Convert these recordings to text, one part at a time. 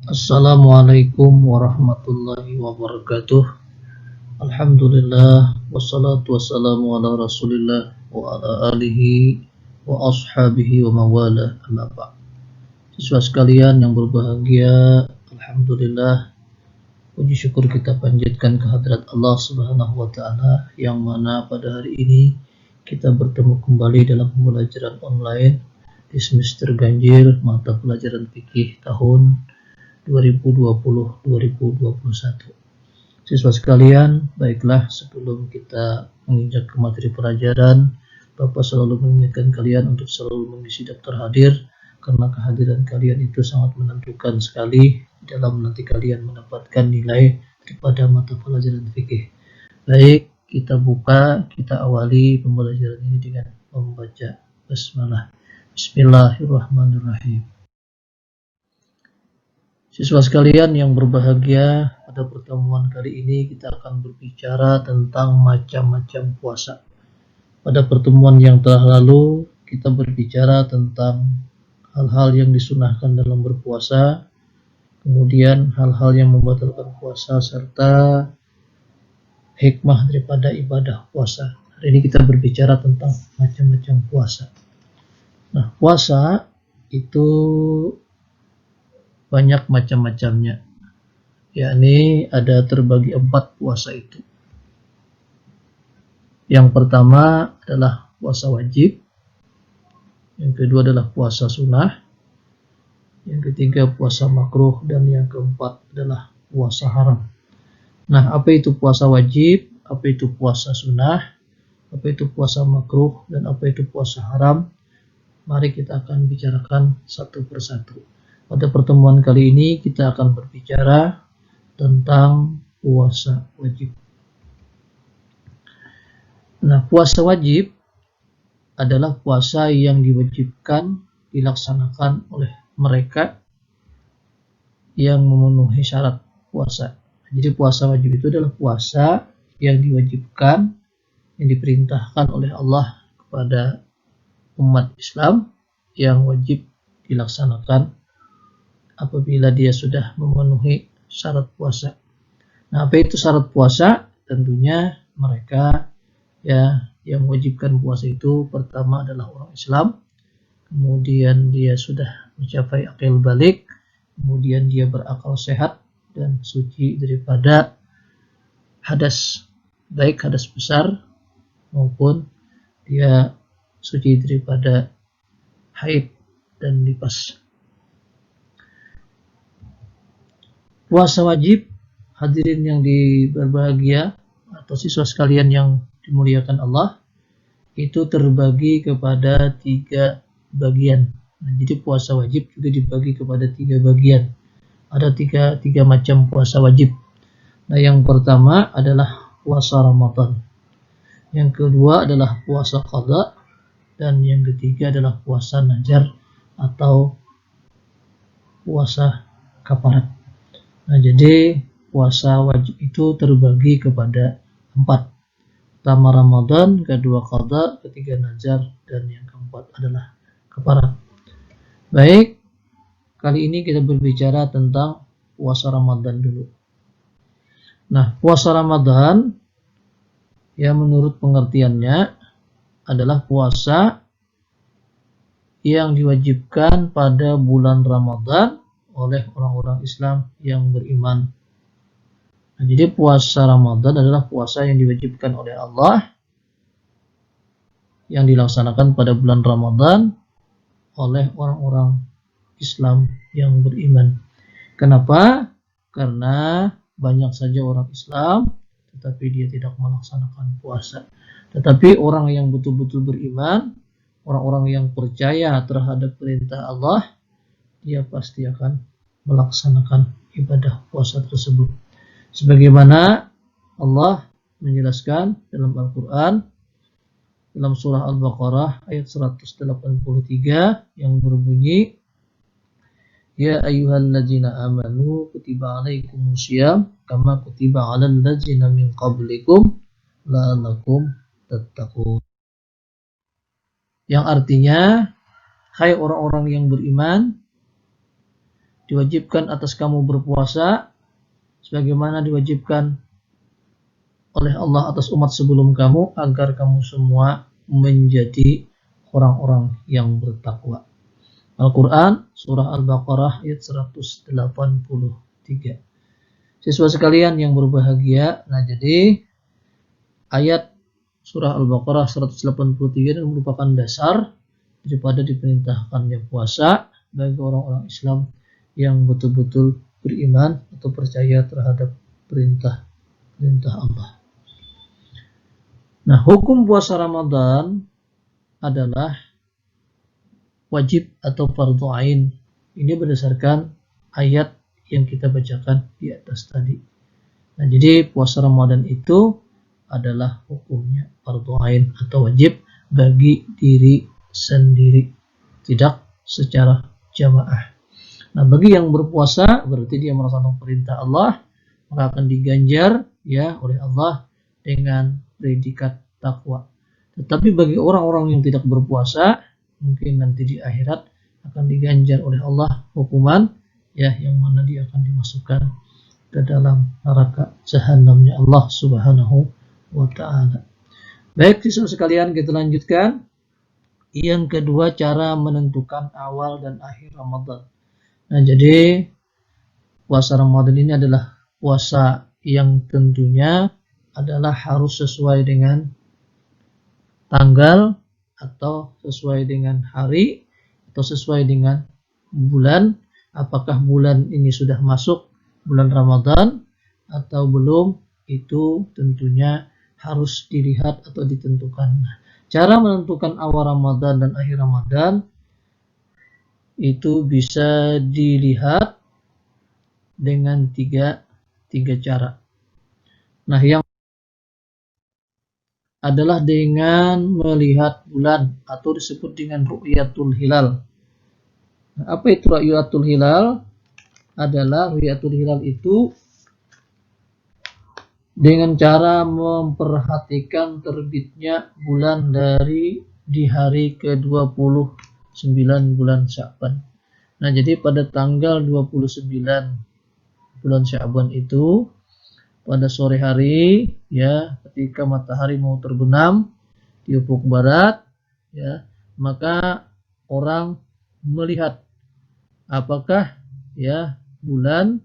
Assalamualaikum warahmatullahi wabarakatuh. Alhamdulillah wassalatu wassalamu ala Rasulillah wa ala alihi wa ashabihi wa mawala amma ba'd. Siswa sekalian yang berbahagia, alhamdulillah puji syukur kita panjatkan kehadirat Allah Subhanahu wa taala yang mana pada hari ini kita bertemu kembali dalam pembelajaran online di semester ganjil mata pelajaran fikih tahun 2020-2021. Siswa sekalian, baiklah sebelum kita menginjak ke materi pelajaran, Bapak selalu mengingatkan kalian untuk selalu mengisi daftar hadir karena kehadiran kalian itu sangat menentukan sekali dalam nanti kalian mendapatkan nilai pada mata pelajaran fikih. Baik, kita awali pembelajaran ini dengan membaca basmalah. Bismillahirrahmanirrahim. Siswa sekalian yang berbahagia, pada pertemuan kali ini kita akan berbicara tentang macam-macam puasa. Pada pertemuan yang telah lalu, kita berbicara tentang hal-hal yang disunahkan dalam berpuasa, kemudian hal-hal yang membatalkan puasa, serta hikmah daripada ibadah puasa. Hari ini kita berbicara tentang macam-macam puasa. Nah, puasa itu banyak macam-macamnya, yakni ada terbagi 4 puasa itu. Yang pertama adalah puasa wajib, yang kedua adalah puasa sunnah, yang ketiga puasa makruh, dan yang keempat adalah puasa haram. Nah, apa itu puasa wajib, apa itu puasa sunnah, apa itu puasa makruh, dan apa itu puasa haram? Mari kita akan bicarakan satu persatu. Pada pertemuan kali ini kita akan berbicara tentang puasa wajib. Nah, puasa wajib adalah puasa yang diwajibkan dilaksanakan oleh mereka yang memenuhi syarat puasa. Jadi puasa wajib itu adalah puasa yang diwajibkan, yang diperintahkan oleh Allah kepada umat Islam yang wajib dilaksanakan apabila dia sudah memenuhi syarat puasa. Nah, apa itu syarat puasa? Tentunya mereka yang mewajibkan puasa itu pertama adalah orang Islam, kemudian dia sudah mencapai akil balik, kemudian dia berakal sehat dan suci daripada hadas, baik hadas besar maupun dia suci daripada haid dan nifas. Puasa wajib, hadirin yang berbahagia atau siswa sekalian yang dimuliakan Allah, itu terbagi kepada 3 bagian. Nah, jadi puasa wajib juga dibagi kepada 3 bagian. Ada tiga macam puasa wajib. Nah, yang pertama adalah puasa Ramadan. Yang kedua adalah puasa qada, dan yang ketiga adalah puasa nazar atau puasa kafarat. Nah, jadi puasa wajib itu terbagi kepada 4. Pertama Ramadan, kedua qada, ketiga nazar, dan yang keempat adalah kafarat. Baik, kali ini kita berbicara tentang puasa Ramadan dulu. Nah, puasa Ramadan ya menurut pengertiannya adalah puasa yang diwajibkan pada bulan Ramadan oleh orang-orang Islam yang beriman. Nah, jadi puasa Ramadan adalah puasa yang diwajibkan oleh Allah, yang dilaksanakan pada bulan Ramadan oleh orang-orang Islam yang beriman. Kenapa? Karena banyak saja orang Islam tetapi dia tidak melaksanakan puasa. Tetapi orang yang betul-betul beriman, orang-orang yang percaya terhadap perintah Allah, dia pasti akan melaksanakan ibadah puasa tersebut. Sebagaimana Allah menjelaskan dalam Al-Quran, dalam surah Al-Baqarah ayat 183 yang berbunyi, Ya ayyuhalladzina amanu kutiba alaikumusiyam kama kutiba alal ladzina min qablikum la'allakum tattaqun. Yang artinya, hai orang-orang yang beriman, diwajibkan atas kamu berpuasa sebagaimana diwajibkan oleh Allah atas umat sebelum kamu, agar kamu semua menjadi orang-orang yang bertakwa. Al-Quran Surah Al-Baqarah ayat 183. Siswa sekalian yang berbahagia, nah jadi ayat Surah Al-Baqarah 183 ini merupakan dasar daripada diperintahkannya puasa bagi orang-orang Islam yang betul-betul beriman atau percaya terhadap perintah Allah. Nah, hukum puasa Ramadan adalah wajib atau fardhu ain. Ini berdasarkan ayat yang kita bacakan di atas tadi. Nah, jadi puasa Ramadan itu adalah hukumnya fardhu ain atau wajib bagi diri sendiri, tidak secara jamaah. Nah, bagi yang berpuasa berarti dia melaksanakan perintah Allah, maka akan diganjar ya oleh Allah dengan predikat takwa. Tetapi bagi orang-orang yang tidak berpuasa, mungkin nanti di akhirat akan diganjar oleh Allah hukuman ya, yang mana dia akan dimasukkan ke dalam neraka jahanamnya Allah Subhanahu wa taala. Baik, siswa sekalian, kita lanjutkan. Yang kedua, cara menentukan awal dan akhir Ramadan. Nah, jadi puasa Ramadan ini adalah puasa yang tentunya adalah harus sesuai dengan tanggal atau sesuai dengan hari atau sesuai dengan bulan. Apakah bulan ini sudah masuk bulan Ramadan atau belum, itu tentunya harus dilihat atau ditentukan. Cara menentukan awal Ramadan dan akhir Ramadan itu bisa dilihat dengan tiga cara. Nah, yang adalah dengan melihat bulan atau disebut dengan ru'yatul hilal. Nah, apa itu ru'yatul hilal? Adalah ru'yatul hilal itu dengan cara memperhatikan terbitnya bulan di hari ke-29 bulan Sya'ban. Nah, jadi pada tanggal 29 bulan Sya'ban itu pada sore hari ya, ketika matahari mau terbenam di ufuk barat ya, maka orang melihat apakah ya bulan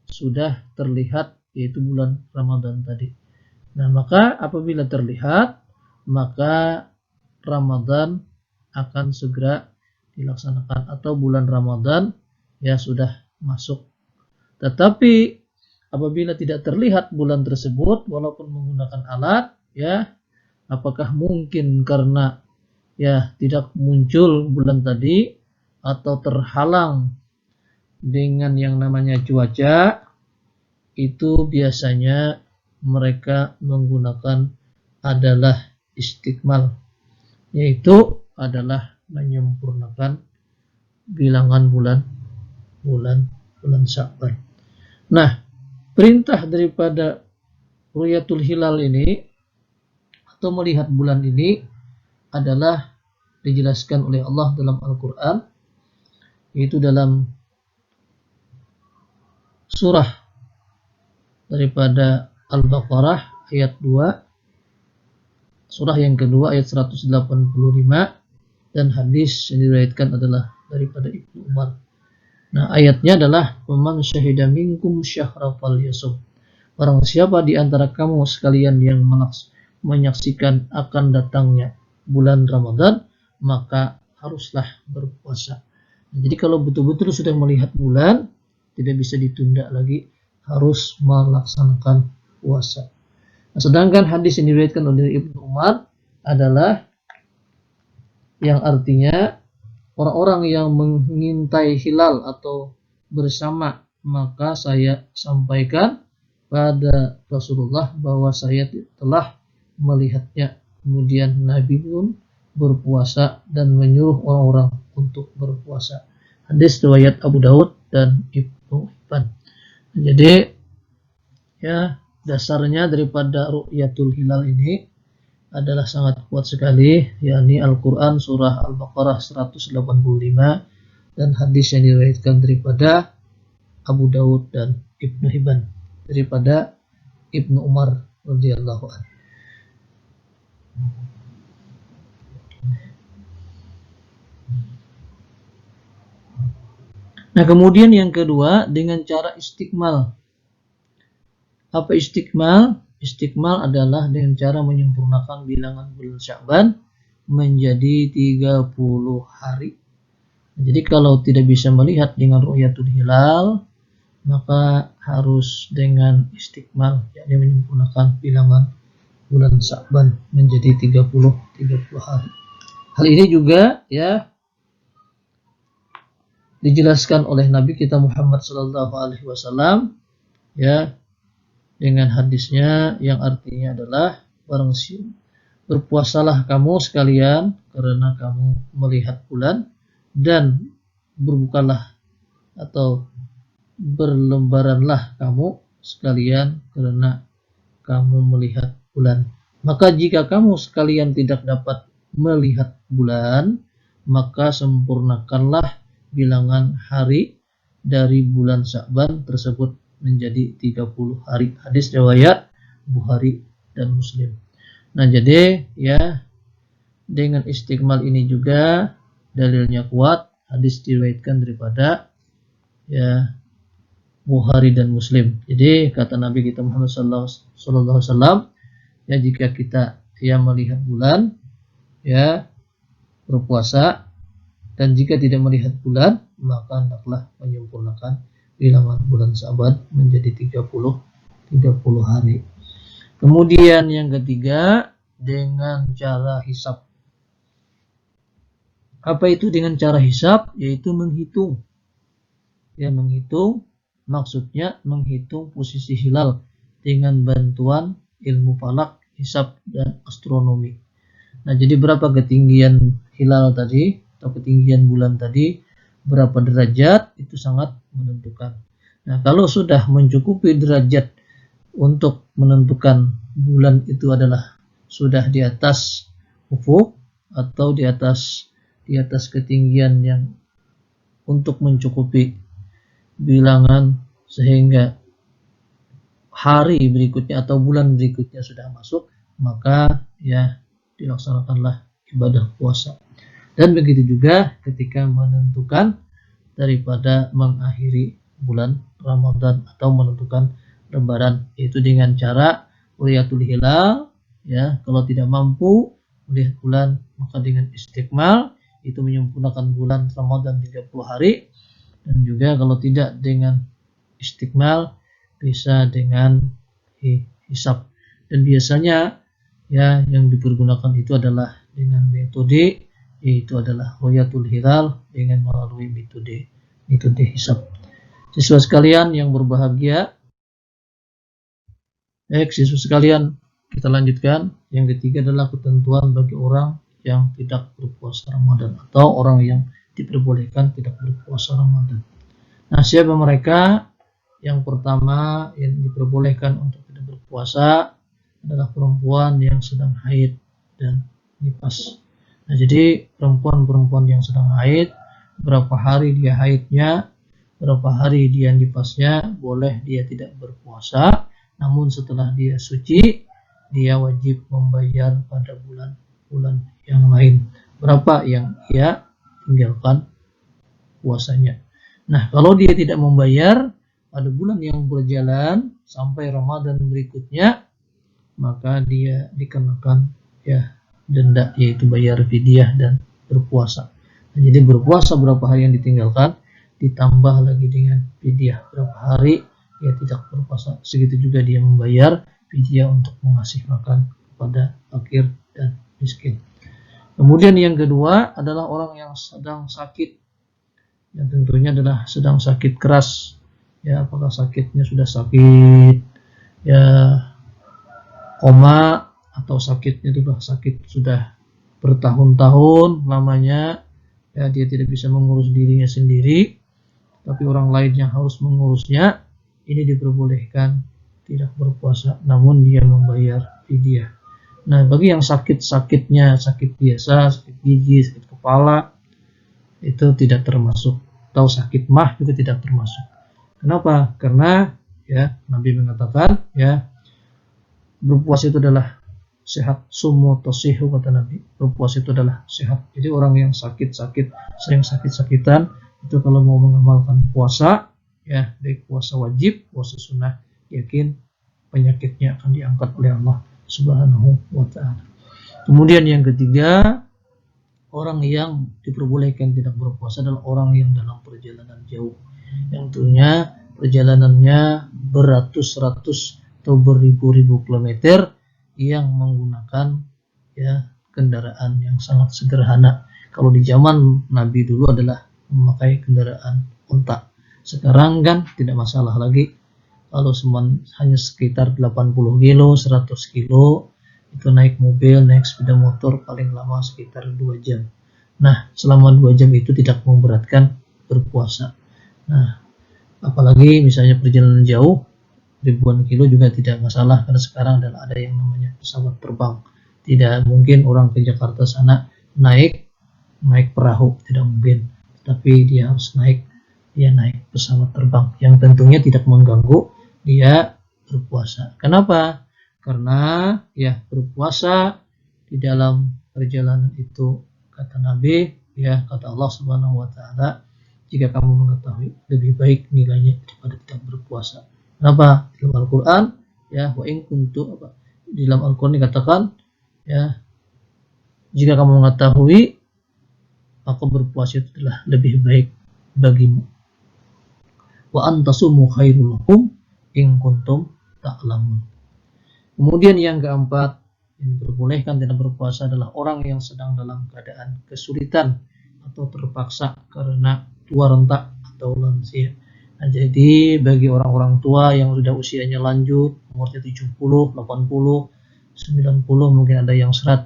sudah terlihat, yaitu bulan Ramadan tadi. Nah, maka apabila terlihat, maka Ramadan akan segera dilaksanakan atau bulan Ramadan ya sudah masuk. Tetapi apabila tidak terlihat bulan tersebut walaupun menggunakan alat ya, apakah mungkin karena ya tidak muncul bulan tadi atau terhalang dengan yang namanya cuaca, itu biasanya mereka menggunakan adalah istikmal, yaitu adalah menyempurnakan bilangan bulan Sya'ban. Nah, perintah daripada ru'yatul hilal ini atau melihat bulan ini adalah dijelaskan oleh Allah dalam Al-Quran, yaitu dalam surah daripada Al-Baqarah ayat 2, surah yang kedua ayat 185, dan hadis yang diriwayatkan adalah daripada Ibnu Umar. Nah, ayatnya adalah faman syahida minkum syahra falyasum. Barang siapa di antara kamu sekalian yang menyaksikan akan datangnya bulan Ramadan, maka haruslah berpuasa. Nah, jadi kalau betul-betul sudah melihat bulan, tidak bisa ditunda lagi, harus melaksanakan puasa. Nah, sedangkan hadis yang diriwayatkan oleh Ibnu Umar adalah yang artinya orang-orang yang mengintai hilal atau bersama, maka saya sampaikan pada Rasulullah bahwa saya telah melihatnya. Kemudian Nabi pun berpuasa dan menyuruh orang-orang untuk berpuasa. Hadis riwayat Abu Daud dan Ibnu Hibban. Jadi ya, dasarnya daripada ru'yatul hilal ini adalah sangat kuat sekali, yakni Al-Quran surah Al-Baqarah 185 dan hadis yang diriwayatkan daripada Abu Daud dan Ibnu Hibban daripada Ibnu Umar radhiyallahu anhu. Nah, kemudian yang kedua dengan cara istikmal. Apa istikmal? Istikmal adalah dengan cara menyempurnakan bilangan bulan Sya'ban menjadi 30 hari. Jadi kalau tidak bisa melihat dengan ru'yatul hilal, maka harus dengan istikmal, yakni menyempurnakan bilangan bulan Sya'ban menjadi 30 hari. Hal ini juga ya dijelaskan oleh Nabi kita Muhammad sallallahu alaihi wasallam ya dengan hadisnya yang artinya adalah berpuasalah kamu sekalian karena kamu melihat bulan, dan berbukalah atau berlembaranlah kamu sekalian karena kamu melihat bulan. Maka jika kamu sekalian tidak dapat melihat bulan, maka sempurnakanlah bilangan hari dari bulan Sya'ban tersebut menjadi 30 hari. Hadis riwayat Bukhari dan Muslim. Nah, jadi ya dengan istikmal ini juga dalilnya kuat, hadis diriwayatkan daripada ya Bukhari dan Muslim. Jadi kata Nabi kita Muhammad sallallahu alaihi wasallam, ya jika kita ya melihat bulan ya berpuasa, dan jika tidak melihat bulan maka hendaklah menyempurnakan bilangan bulan Sya'ban menjadi 30 hari. Kemudian yang ketiga dengan cara hisab. Apa itu dengan cara hisab? Yaitu menghitung. Ya, menghitung maksudnya menghitung posisi hilal dengan bantuan ilmu falak, hisab dan astronomi. Nah, jadi berapa ketinggian hilal tadi atau ketinggian bulan tadi, berapa derajat, itu sangat menentukan. Nah, kalau sudah mencukupi derajat untuk menentukan bulan itu adalah sudah di atas ufuk atau di atas ketinggian yang untuk mencukupi bilangan sehingga hari berikutnya atau bulan berikutnya sudah masuk, maka ya dilaksanakanlah ibadah puasa. Dan begitu juga ketika menentukan daripada mengakhiri bulan Ramadan atau menentukan Lebaran, yaitu dengan cara ru'yatul hilal. Ya, kalau tidak mampu melihat bulan maka dengan istikmal, itu menyempurnakan bulan Ramadan 30 hari. Dan juga kalau tidak dengan istikmal bisa dengan hisab. Dan biasanya ya yang dipergunakan itu adalah dengan metode, yaitu adalah ru'yatul hilal dengan melalui metode hisab. Siswa sekalian yang berbahagia, siswa sekalian, kita lanjutkan. Yang ketiga adalah ketentuan bagi orang yang tidak berpuasa Ramadan atau orang yang diperbolehkan tidak berpuasa Ramadan. Nah, siapa mereka? Yang pertama yang diperbolehkan untuk tidak berpuasa adalah perempuan yang sedang haid dan nifas. Nah, jadi perempuan yang sedang haid, berapa hari dia haidnya, berapa hari dia nifasnya, boleh dia tidak berpuasa. Namun setelah dia suci, dia wajib membayar pada bulan-bulan yang lain berapa yang ia tinggalkan puasanya. Nah, kalau dia tidak membayar pada bulan yang berjalan sampai Ramadan berikutnya, maka dia dikenakan ya denda, yaitu bayar fidyah dan berpuasa. Nah, jadi berpuasa berapa hari yang ditinggalkan ditambah lagi dengan fidyah berapa hari dia tidak berpuasa, segitu juga dia membayar fidyah untuk mengasih makan kepada fakir dan miskin. Kemudian yang kedua adalah orang yang sedang sakit, yang tentunya adalah sedang sakit keras. Ya, apakah sakitnya sudah sakit ya koma, atau sakitnya itu sudah bertahun-tahun lamanya, ya dia tidak bisa mengurus dirinya sendiri, tapi orang lain yang harus mengurusnya. Ini diperbolehkan tidak berpuasa, namun dia membayar fidyah. Nah, bagi yang sakitnya sakit biasa, sakit gigi, sakit kepala, itu tidak termasuk, atau sakit mah juga tidak termasuk. Kenapa? Karena ya Nabi mengatakan ya berpuasa itu adalah sehat, sumu tasihu, kata Nabi. Berpuasa itu adalah sehat. Jadi orang yang sakit-sakit, sering sakit-sakitan, itu kalau mau mengamalkan puasa, ya baik puasa wajib, puasa sunnah, yakin penyakitnya akan diangkat oleh Allah Subhanahu wa ta'ala. Kemudian yang ketiga, orang yang diperbolehkan tidak berpuasa adalah orang yang dalam perjalanan jauh, yang tentunya perjalanannya beratus-ratus atau beribu-ribu kilometer, yang menggunakan ya kendaraan yang sangat sederhana. Kalau di zaman Nabi dulu adalah memakai kendaraan unta. Sekarang kan tidak masalah lagi. Kalau hanya sekitar 80 kilo, 100 kilo, itu naik mobil, naik sepeda motor paling lama sekitar 2 jam. Nah, selama 2 jam itu tidak memberatkan berpuasa. Nah, apalagi misalnya perjalanan jauh, ribuan kilo juga tidak masalah, karena sekarang adalah ada yang namanya pesawat terbang. Tidak mungkin orang ke Jakarta sana naik perahu, tidak mungkin. Tapi dia harus naik pesawat terbang yang tentunya tidak mengganggu dia berpuasa. Kenapa? Karena ya berpuasa di dalam perjalanan itu, kata Nabi, ya kata Allah Subhanahu wa ta'ala, jika kamu mengetahui lebih baik nilainya daripada tidak berpuasa. Kenapa? Dalam Al-Quran ya wa in kuntu di dalam Al-Quran dikatakan ya jika kamu mengetahui maka berpuasa itu adalah lebih baik bagimu. Wa antasumu khairul lakum in kuntum ta'lamun. Kemudian yang keempat, yang diperbolehkan tidak berpuasa adalah orang yang sedang dalam keadaan kesulitan atau terpaksa karena tua renta atau lansia. Nah, jadi bagi orang-orang tua yang sudah usianya lanjut, umurnya 70, 80, 90, mungkin ada yang 100,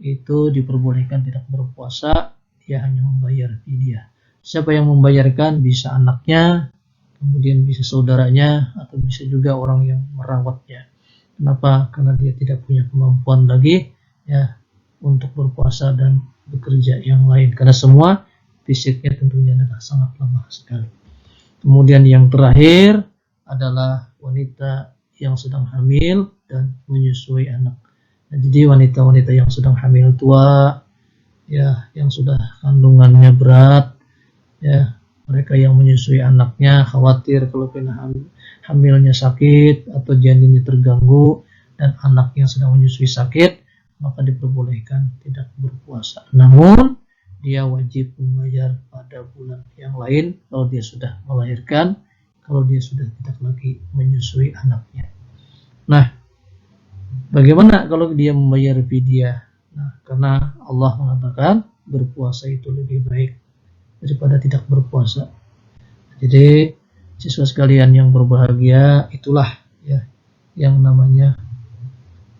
itu diperbolehkan tidak berpuasa, dia hanya membayar fidyah. Siapa yang membayarkan? Bisa anaknya, kemudian bisa saudaranya, atau bisa juga orang yang merawatnya. Kenapa? Karena dia tidak punya kemampuan lagi ya untuk berpuasa dan bekerja yang lain. Karena semua fisiknya tentunya adalah sangat lemah sekali. Kemudian yang terakhir adalah wanita yang sedang hamil dan menyusui anak. Nah, jadi wanita-wanita yang sedang hamil tua, ya, yang sudah kandungannya berat, ya, mereka yang menyusui anaknya khawatir kalau kena hamilnya sakit atau janinnya terganggu dan anak yang sedang menyusui sakit, maka diperbolehkan tidak berpuasa. Namun dia wajib membayar pada bulan yang lain kalau dia sudah melahirkan, kalau dia sudah tidak lagi menyusui anaknya. Nah, bagaimana kalau dia membayar fidyah? Nah, karena Allah mengatakan berpuasa itu lebih baik daripada tidak berpuasa. Jadi siswa sekalian yang berbahagia, itulah ya yang namanya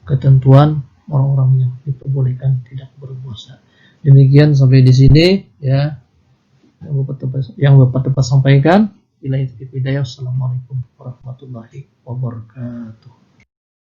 ketentuan orang-orang yang diperbolehkan tidak berpuasa. Demikian sampai di sini ya yang Bapak tepat sampaikan. Bila itu hidayah. Assalamualaikum warahmatullahi wabarakatuh.